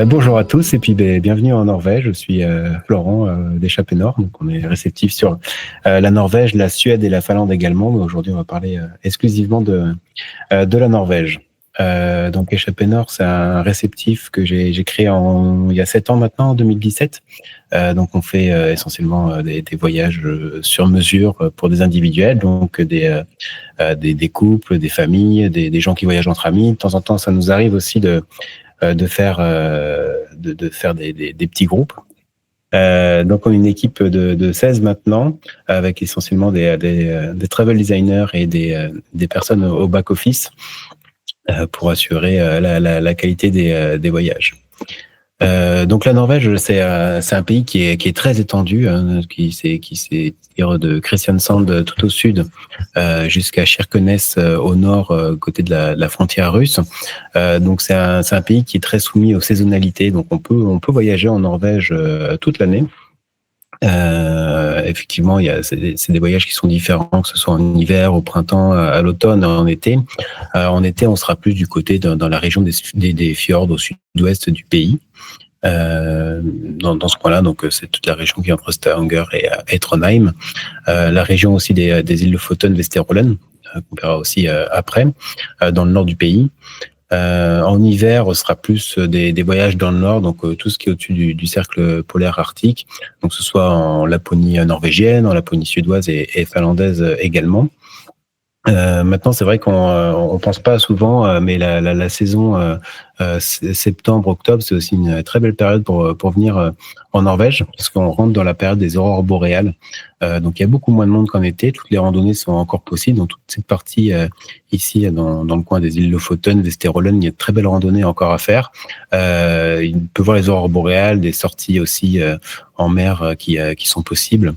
Bonjour à tous et puis bienvenue en Norvège. Je suis Florent d'Échappée Nord, donc on est réceptif sur la Norvège, la Suède et la Finlande également. Mais aujourd'hui, on va parler exclusivement de la Norvège. Donc Échappée Nord, c'est un réceptif que j'ai créé il y a 7 ans maintenant, en 2017. Donc on fait essentiellement des voyages sur mesure pour des individuels, donc des couples, des familles, des gens qui voyagent entre amis. De temps en temps, ça nous arrive aussi de faire des petits groupes. Donc on est une équipe de 16 maintenant, avec essentiellement des travel designers et des personnes au back office pour assurer la qualité des voyages. Donc la Norvège, c'est un pays qui est très étendu, qui s'étire de Kristiansand tout au sud jusqu'à Kirkenes au nord, côté de la frontière russe. Donc c'est un pays qui est très soumis aux saisonnalités. Donc on peut voyager en Norvège toute l'année. Effectivement, c'est des voyages qui sont différents, que ce soit en hiver, au printemps, à l'automne, en été. En été, on sera plus du côté dans la région des fjords au sud-ouest du pays. Dans ce coin-là, donc c'est toute la région qui est entre Stavanger et Trondheim. La région aussi des îles Lofoten, Vesterålen, qu'on verra aussi après, dans le nord du pays. En hiver, ce sera plus des voyages dans le nord, donc tout ce qui est au-dessus du cercle polaire arctique, donc que ce soit en Laponie norvégienne, en Laponie suédoise et finlandaise également. Maintenant, c'est vrai qu'on pense pas souvent, mais la saison septembre-octobre, c'est aussi une très belle période pour venir en Norvège, parce qu'on rentre dans la période des aurores boréales. Donc, il y a beaucoup moins de monde qu'en été. Toutes les randonnées sont encore possibles. Dans toute cette partie ici, dans le coin des îles Lofoten, Vesterålen, il y a de très belles randonnées encore à faire. Il peut voir les aurores boréales, des sorties aussi en mer qui sont possibles.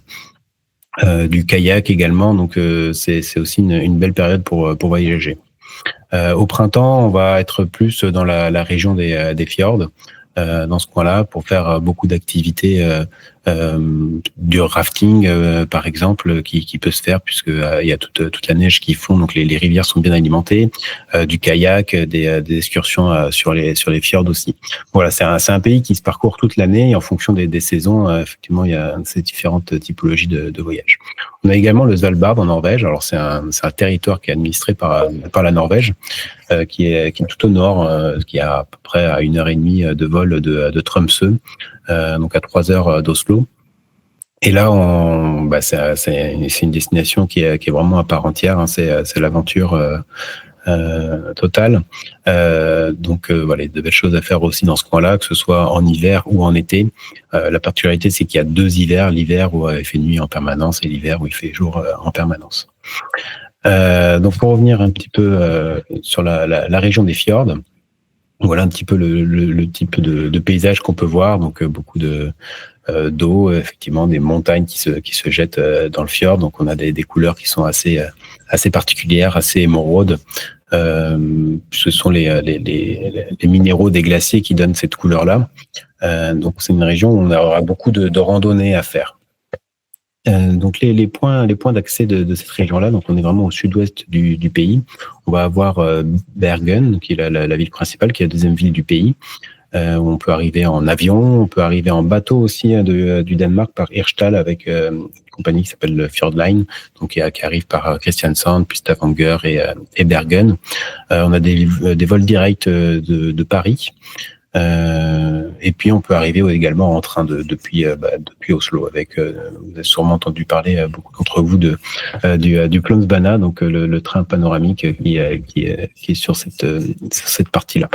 Du kayak également, donc c'est aussi une belle période pour voyager. Au printemps, on va être plus dans la région des fjords, dans ce coin-là, pour faire beaucoup d'activités, du rafting par exemple, qui peut se faire puisque il y a toute la neige qu'ils font, donc les rivières sont bien alimentées, du kayak, des excursions sur les fjords aussi. Voilà, c'est un pays qui se parcourt toute l'année et en fonction des saisons, effectivement, il y a ces différentes typologies de voyages. On a également le Svalbard en Norvège. Alors c'est un territoire qui est administré par la Norvège, qui est tout au nord, qui est à peu près à 1h30 de vol de Tromsø, donc à 3 heures d'Oslo. Et là, c'est une destination qui est vraiment à part entière, hein. C'est l'aventure totale. Donc voilà, de belles choses à faire aussi dans ce coin-là, que ce soit en hiver ou en été. La particularité, c'est qu'il y a 2 hivers, l'hiver où il fait nuit en permanence et l'hiver où il fait jour en permanence. Donc pour revenir un petit peu sur la région des fjords, voilà un petit peu le type de paysage qu'on peut voir. Donc beaucoup d'eau, effectivement, des montagnes qui se jettent dans le fjord. Donc on a des couleurs qui sont assez particulières, assez émeraudes. Ce sont les minéraux des glaciers qui donnent cette couleur-là. Donc c'est une région où on aura beaucoup de randonnées à faire. Donc les points d'accès de cette région-là, donc on est vraiment au sud-ouest du pays. On va avoir Bergen, qui est la ville principale, qui est la deuxième ville du pays, où on peut arriver en avion, on peut arriver en bateau aussi du Danemark par Hirtshals avec une compagnie qui s'appelle Fjordline, donc qui arrive par Kristiansand, puis Stavanger et Bergen. On a des vols directs de Paris. Et puis on peut arriver également en train depuis Oslo avec vous avez sûrement entendu parler beaucoup d'entre vous du Flåmsbana, donc le train panoramique qui est sur cette partie-là.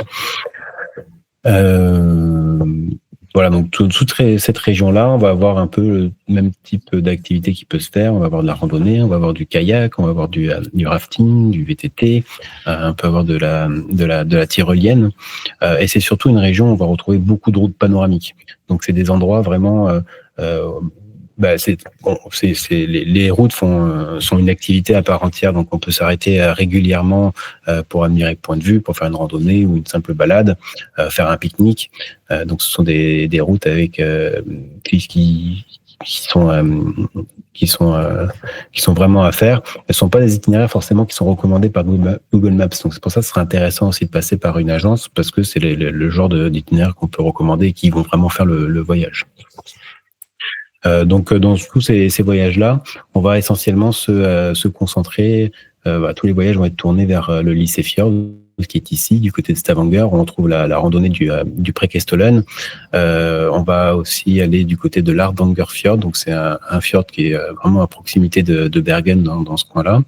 Voilà, donc toute cette région-là, on va avoir un peu le même type d'activité qui peut se faire. On va avoir de la randonnée, on va avoir du kayak, on va avoir du rafting, du VTT, on peut avoir de la tyrolienne. Et c'est surtout une région où on va retrouver beaucoup de routes panoramiques. Donc c'est des endroits vraiment les routes sont une activité à part entière, donc on peut s'arrêter régulièrement pour admirer le point de vue, pour faire une randonnée ou une simple balade, faire un pique-nique. Donc ce sont des routes avec qui qui sont qui sont qui sont vraiment à faire. Elles sont pas des itinéraires forcément qui sont recommandés par Google Maps. Donc c'est pour ça que ce serait intéressant aussi de passer par une agence parce que c'est le genre d'itinéraire qu'on peut recommander et qui vont vraiment faire le voyage. Donc dans tous ces voyages-là, on va essentiellement se concentrer. Tous les voyages vont être tournés vers le lycée Fjord, qui est ici, du côté de Stavanger. On trouve la randonnée du Preikestolen. On va aussi aller du côté de l'Hardangerfjord, donc c'est un fjord qui est vraiment à proximité de Bergen dans ce coin-là.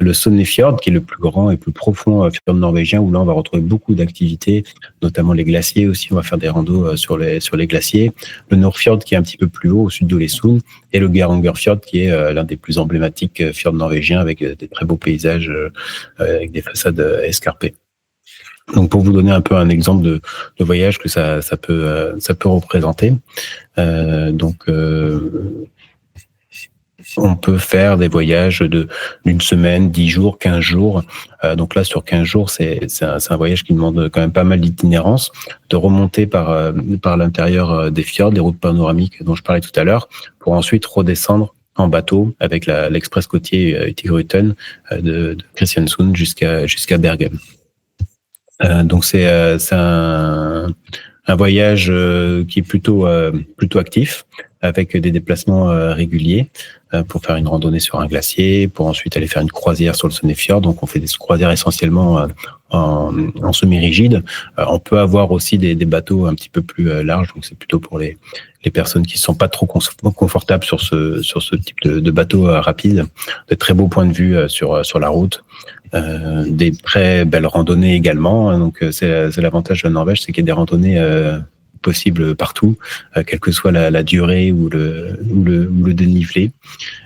Le Sonnefjord, qui est le plus grand et plus profond fjord norvégien, où là on va retrouver beaucoup d'activités, notamment les glaciers aussi. On va faire des randos sur les glaciers. Le Nordfjord, qui est un petit peu plus haut, au sud d'Olesund, et le Gerangerfjord, qui est l'un des plus emblématiques fjords norvégiens, avec des très beaux paysages, avec des façades escarpées. Donc pour vous donner un peu un exemple de voyage que ça peut représenter. On peut faire des voyages d'une semaine, 10 jours, 15 jours. Donc là, sur 15 jours, c'est un voyage qui demande quand même pas mal d'itinérance, de remonter par l'intérieur des fjords, des routes panoramiques dont je parlais tout à l'heure, pour ensuite redescendre en bateau avec l'express côtier Hurtigruten de Kristiansund jusqu'à Bergen. Donc c'est un voyage qui est plutôt actif, avec des déplacements réguliers pour faire une randonnée sur un glacier, pour ensuite aller faire une croisière sur le Sonnefjord. Donc on fait des croisières essentiellement en semi-rigide. On peut avoir aussi des bateaux un petit peu plus larges, donc c'est plutôt pour les personnes qui ne sont pas trop confortables sur ce type de bateau rapide. De très beaux points de vue sur la route. Des très belles randonnées également. Donc c'est l'avantage de la Norvège, c'est qu'il y a des randonnées possibles partout, quelle que soit la durée ou le dénivelé.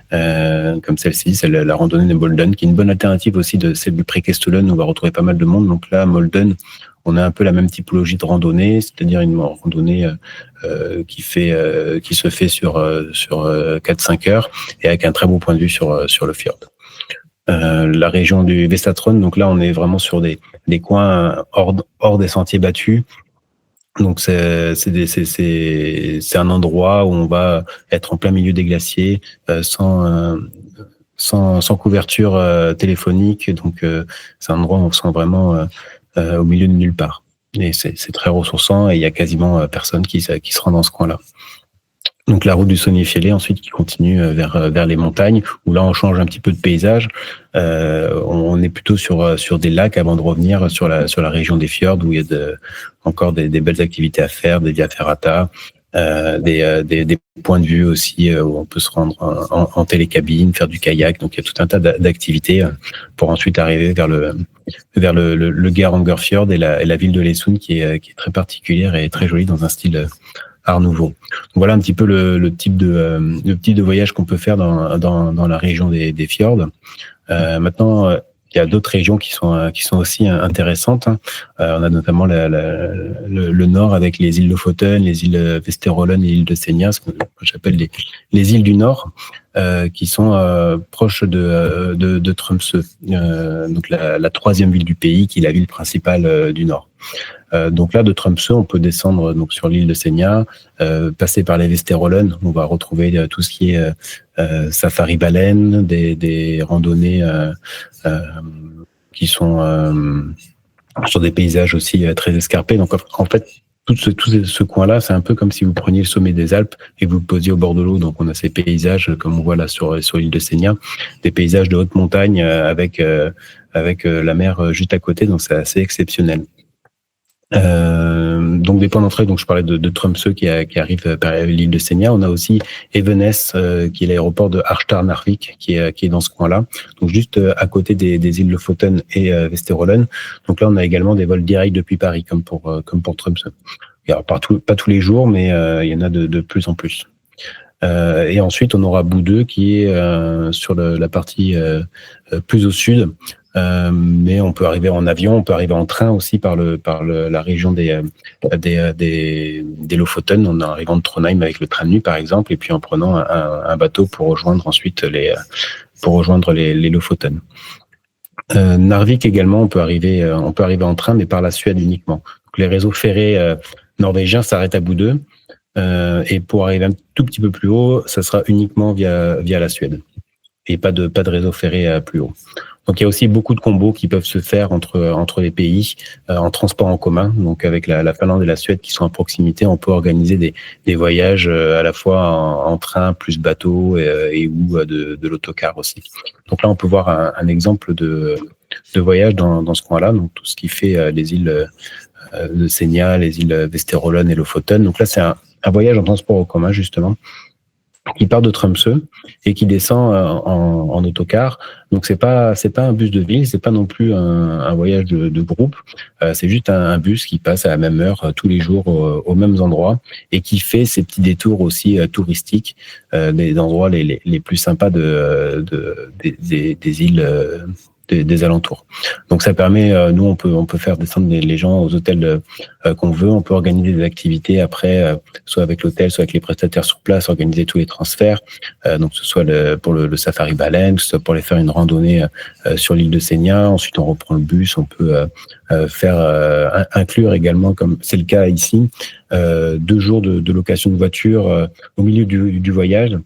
Comme celle-ci, c'est la randonnée de Molden, qui est une bonne alternative aussi de celle du Preikestolen, où on va retrouver pas mal de monde. Donc là, Molden, on a un peu la même typologie de randonnée, c'est-à-dire une randonnée qui se fait sur 4-5 heures et avec un très beau point de vue sur le fjord. La région du Vestatron, donc là on est vraiment sur des coins hors des sentiers battus. Donc c'est un endroit où on va être en plein milieu des glaciers, sans couverture téléphonique. Donc c'est un endroit où on se sent vraiment au milieu de nulle part. Et c'est très ressourçant et il y a quasiment personne qui se rend dans ce coin-là. Donc la route du Sonnefjell ensuite qui continue vers les montagnes, où là on change un petit peu de paysage. On est plutôt sur des lacs avant de revenir sur la région des fjords, où il y a encore des belles activités à faire, des via ferrata, des points de vue aussi où on peut se rendre en télécabine, faire du kayak. Donc il y a tout un tas d'activités pour ensuite arriver vers le Gerangerfjord et la ville de Lesund qui est très particulière et très jolie dans un style Art Nouveau. Donc voilà un petit peu le type de voyage qu'on peut faire dans la région des fjords. Maintenant, il y a d'autres régions qui sont aussi intéressantes. On a notamment le nord avec les îles Lofoten, les îles Vesterålen et l'île de Senja, ce que j'appelle les îles du Nord, qui sont proches de Tromsø, donc la troisième ville du pays, qui est la ville principale du Nord. Donc là, de Tromsø, on peut descendre donc sur l'île de Senja, passer par les Vesterålen. On va retrouver tout ce qui est safari baleine, des randonnées qui sont sur des paysages aussi très escarpés. Donc en fait, tout ce coin-là, c'est un peu comme si vous preniez le sommet des Alpes et vous le posiez au bord de l'eau. Donc on a ces paysages, comme on voit là sur l'île de Senja, des paysages de haute montagne avec la mer juste à côté. Donc c'est assez exceptionnel. Donc des points d'entrée, donc je parlais de Tromsø qui arrive par l'île de Senja. On a aussi Evenes qui est l'aéroport de Harstad-Narvik qui est dans ce coin-là, donc juste à côté des îles Lofoten et Vesterålen. Donc là on a également des vols directs depuis Paris comme pour Tromsø. Alors, pas tous les jours, mais il y en a de plus en plus. Et ensuite on aura Bodø qui est sur la partie plus au sud. Mais on peut arriver en avion, on peut arriver en train aussi par la région des Lofoten, en arrivant de Trondheim avec le tram nu par exemple, et puis en prenant un bateau pour rejoindre ensuite les Lofoten. Narvik également, on peut arriver en train, mais par la Suède uniquement. Donc les réseaux ferrés norvégiens s'arrêtent à Bodø. Et pour arriver un tout petit peu plus haut, ça sera uniquement via la Suède. Et pas de réseau ferré plus haut. Donc il y a aussi beaucoup de combos qui peuvent se faire entre les pays en transport en commun. Donc avec la Finlande et la Suède qui sont à proximité, on peut organiser des voyages à la fois en train plus bateau et ou de l'autocar aussi. Donc là on peut voir un exemple de voyage dans ce coin-là. Donc tout ce qui fait les îles de Senja, les îles Vesterålen et Lofoten. Donc là c'est un voyage en transport en commun justement, qui part de Tromsø et qui descend en autocar. Donc c'est pas un bus de ville, c'est pas non plus un voyage de groupe. C'est juste un bus qui passe à la même heure tous les jours aux mêmes endroits et qui fait ces petits détours aussi touristiques des endroits les plus sympas des îles. Des alentours. Donc ça permet, nous on peut faire descendre les gens aux hôtels qu'on veut, on peut organiser des activités après, soit avec l'hôtel, soit avec les prestataires sur place, organiser tous les transferts, donc que ce soit pour le safari baleine, que ce soit pour aller faire une randonnée sur l'île de Senja, ensuite on reprend le bus, on peut inclure également, comme c'est le cas ici, 2 jours de location de voiture au milieu du voyage,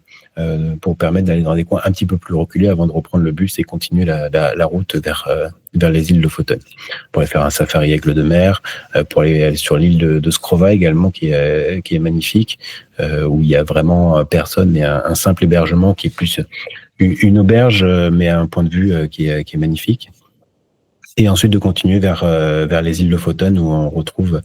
pour permettre d'aller dans des coins un petit peu plus reculés avant de reprendre le bus et continuer la route vers les îles Lofoten. Pour aller faire un safari aigle de mer, pour aller sur l'île de Skrova également, qui est magnifique, où il y a vraiment personne, mais un simple hébergement qui est plus une auberge, mais à un point de vue qui est magnifique. Et ensuite de continuer vers les îles Lofoten où on retrouve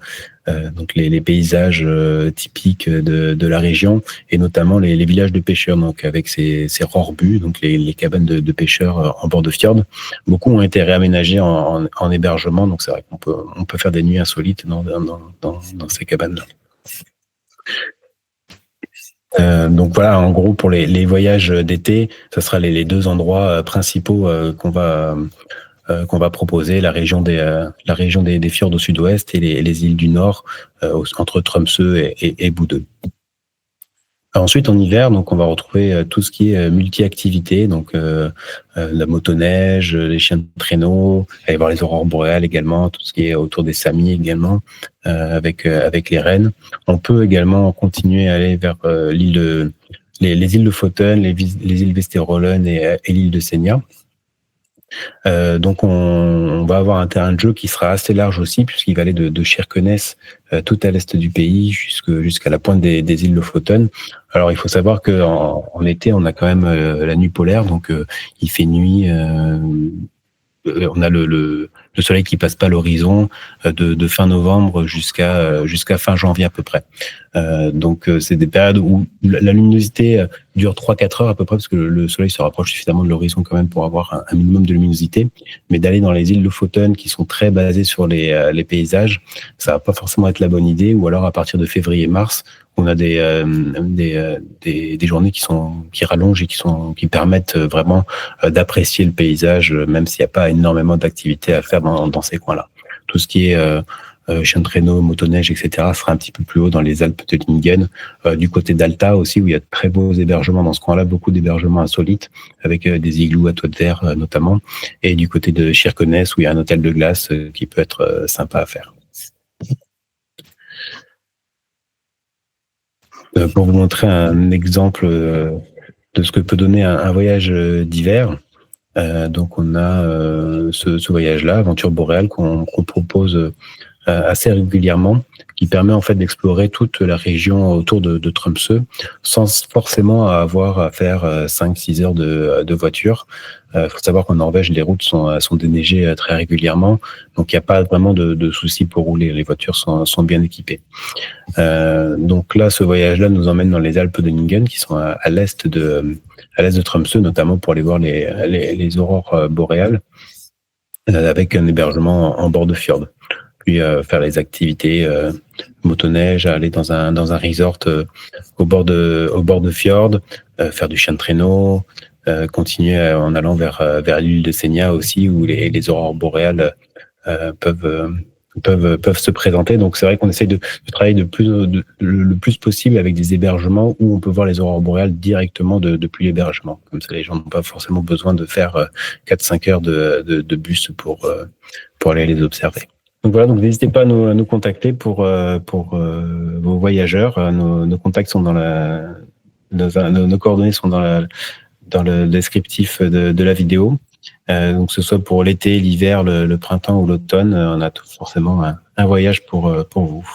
donc les paysages typiques de la région et notamment les villages de pêcheurs, donc avec ces rorbus, donc les cabanes de pêcheurs en bord de fjord. Beaucoup ont été réaménagés en hébergement, donc c'est vrai qu'on peut faire des nuits insolites dans ces cabanes-là. Donc voilà, en gros pour les voyages d'été, ça sera les 2 endroits principaux qu'on va proposer, la région des fjords au sud-ouest et les îles du nord entre Tromsø et Bodø. Ensuite, en hiver, donc on va retrouver tout ce qui est multi-activités, donc la motoneige, les chiens de traîneau, aller voir les aurores boréales également, tout ce qui est autour des Samis également, avec les rennes. On peut également continuer à aller vers les îles Lofoten, les îles Vesterålen et l'île de Senja. Donc on va avoir un terrain de jeu qui sera assez large aussi, puisqu'il va aller de Kirkenes tout à l'est du pays jusqu'à la pointe des îles Lofoten. Alors il faut savoir que en été on a quand même la nuit polaire, donc il fait nuit. On a le soleil qui passe pas l'horizon de fin novembre jusqu'à fin janvier à peu près. Donc c'est des périodes où la luminosité dure 3-4 heures à peu près, parce que le soleil se rapproche suffisamment de l'horizon quand même pour avoir un minimum de luminosité. Mais d'aller dans les îles Lofoten qui sont très basées sur les paysages, ça va pas forcément être la bonne idée. Ou alors à partir de février-mars, on a des journées qui rallongent et qui permettent vraiment d'apprécier le paysage, même s'il n'y a pas énormément d'activités à faire dans ces coins-là. Tout ce qui est chien de traîneau, motoneige, etc. sera un petit peu plus haut dans les Alpes de Lingen, du côté d'Alta aussi, où il y a de très beaux hébergements dans ce coin-là, beaucoup d'hébergements insolites, avec des igloos à toit de verre notamment, et du côté de Kirkenes, où il y a un hôtel de glace qui peut être sympa à faire. Pour vous montrer un exemple de ce que peut donner un voyage d'hiver, donc on a ce voyage-là, Aventure boréale, qu'on propose assez régulièrement, qui permet en fait d'explorer toute la région autour de Tromsø sans forcément avoir à faire 5-6 heures de voiture. Faut savoir qu'en Norvège, les routes sont déneigées très régulièrement, donc il n'y a pas vraiment de soucis pour rouler. Les voitures sont bien équipées. Donc là, ce voyage-là nous emmène dans les Alpes de Lingen, qui sont à l'est de Tromsø, notamment pour aller voir les aurores boréales, avec un hébergement en bord de fjord. Puis faire les activités motoneige, aller dans un resort au bord de fjord, faire du chien de traîneau, continuer en allant vers l'île de Senja aussi, où les aurores boréales peuvent se présenter. Donc c'est vrai qu'on essaye de travailler le plus possible avec des hébergements où on peut voir les aurores boréales directement depuis l'hébergement. Comme ça, les gens n'ont pas forcément besoin de faire 4-5 heures de bus pour aller les observer. Donc voilà, donc n'hésitez pas à nous contacter pour vos voyageurs. Nos contacts sont nos coordonnées sont dans le descriptif de la vidéo. Donc que ce soit pour l'été, l'hiver, le printemps ou l'automne, on a tout forcément un voyage pour vous.